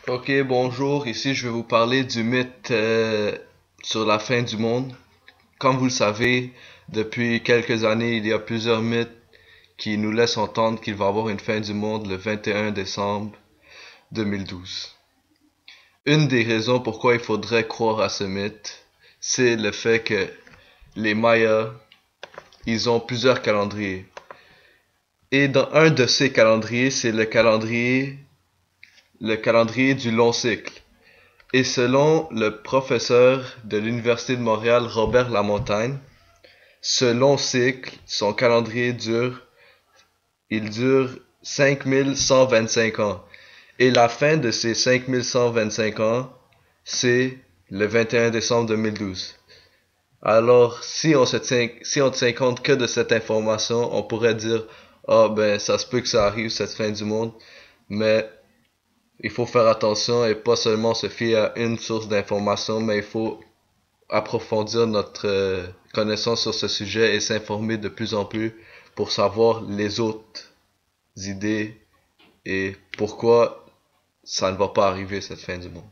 Ok, bonjour. Ici, je vais vous parler du mythe sur la fin du monde. Comme vous le savez, depuis quelques années, il y a plusieurs mythes qui nous laissent entendre qu'il va y avoir une fin du monde le 21 décembre 2012. Une des raisons pourquoi il faudrait croire à ce mythe, c'est le fait que les Mayas, ils ont plusieurs calendriers. Et dans un de ces calendriers, c'est le calendrier du long cycle. Et selon le professeur de l'Université de Montréal, Robert Lamontagne, ce long cycle, son calendrier il dure 5125 ans. Et la fin de ces 5125 ans, c'est le 21 décembre 2012. Alors, si on tient compte que de cette information, on pourrait dire, ah ben, ça se peut que ça arrive, cette fin du monde, mais il faut faire attention et pas seulement se fier à une source d'information, mais il faut approfondir notre connaissance sur ce sujet et s'informer de plus en plus pour savoir les autres idées et pourquoi ça ne va pas arriver cette fin du monde.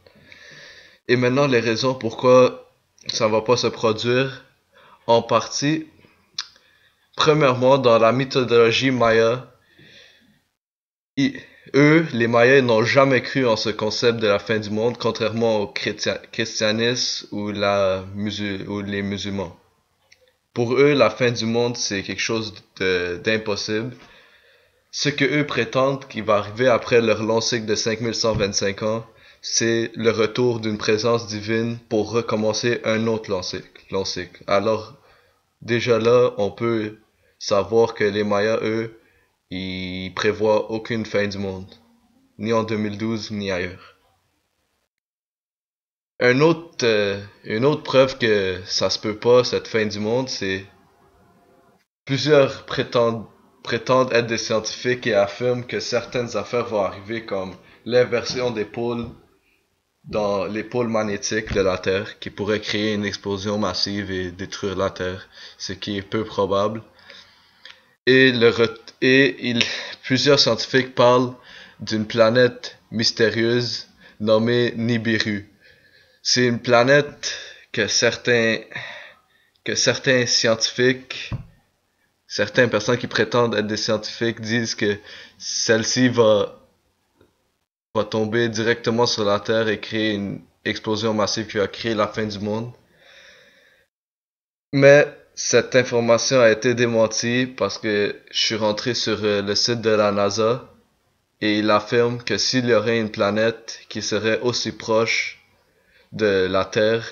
Et maintenant les raisons pourquoi ça ne va pas se produire, en partie, premièrement dans la mythologie maya, i- eux, les Mayas, n'ont jamais cru en ce concept de la fin du monde, contrairement au christianisme ou les musulmans. Pour eux, la fin du monde, c'est quelque chose d'impossible. Ce que eux prétendent qui va arriver après leur long cycle de 5125 ans, c'est le retour d'une présence divine pour recommencer un autre long cycle. Alors, déjà là, on peut savoir que les Mayas, eux, ils prévoient aucune fin du monde. Ni en 2012, ni ailleurs. Une autre preuve que ça se peut pas, cette fin du monde, c'est plusieurs prétendent être des scientifiques et affirment que certaines affaires vont arriver comme l'inversion des pôles dans les pôles magnétiques de la Terre qui pourrait créer une explosion massive et détruire la Terre, ce qui est peu probable. Et, plusieurs scientifiques parlent d'une planète mystérieuse nommée Nibiru. C'est une planète que certains scientifiques, certaines personnes qui prétendent être des scientifiques disent que celle-ci va tomber directement sur la Terre et créer une explosion massive qui va créer la fin du monde. Mais cette information a été démentie parce que je suis rentré sur le site de la NASA et il affirme que s'il y aurait une planète qui serait aussi proche de la Terre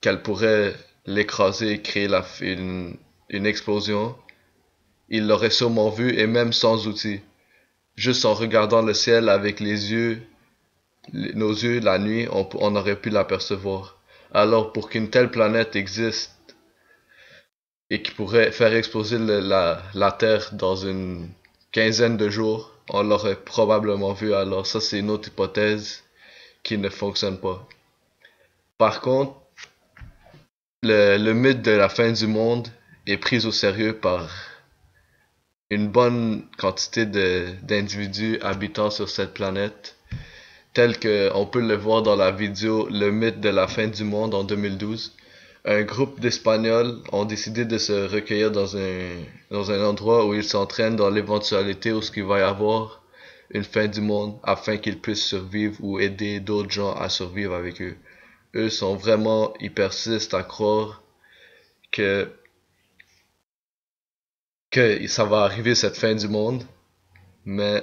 qu'elle pourrait l'écraser et créer une explosion, il l'aurait sûrement vu et même sans outils. Juste en regardant le ciel avec nos yeux la nuit, on aurait pu l'apercevoir. Alors pour qu'une telle planète existe et qui pourrait faire exploser la Terre dans une quinzaine de jours, on l'aurait probablement vu. Alors ça c'est une autre hypothèse qui ne fonctionne pas. Par contre, le mythe de la fin du monde est pris au sérieux par une bonne quantité d'individus habitant sur cette planète, tel que on peut le voir dans la vidéo Le mythe de la fin du monde en 2012. Un groupe d'Espagnols ont décidé de se recueillir dans un endroit où ils s'entraînent dans l'éventualité où il va y avoir une fin du monde afin qu'ils puissent survivre ou aider d'autres gens à survivre avec eux. Eux ils persistent à croire que, que ça va arriver cette fin du monde, mais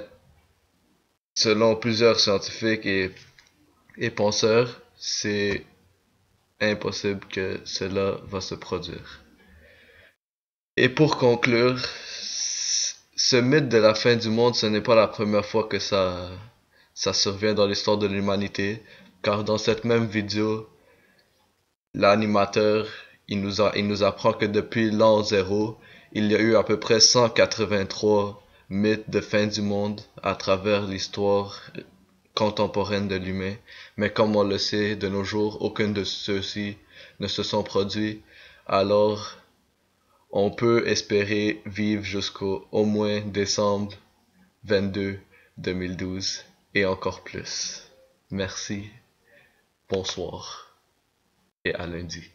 selon plusieurs scientifiques et penseurs, c'est impossible que cela va se produire. Et pour conclure, ce mythe de la fin du monde, ce n'est pas la première fois que ça survient dans l'histoire de l'humanité, car dans cette même vidéo, l'animateur, il nous apprend que depuis l'an zéro, il y a eu à peu près 183 mythes de fin du monde à travers l'histoire contemporaine de l'humain. Mais comme on le sait, de nos jours, aucun de ceux-ci ne se sont produits. Alors, on peut espérer vivre jusqu'au au moins décembre 22 2012 et encore plus. Merci, bonsoir et à lundi.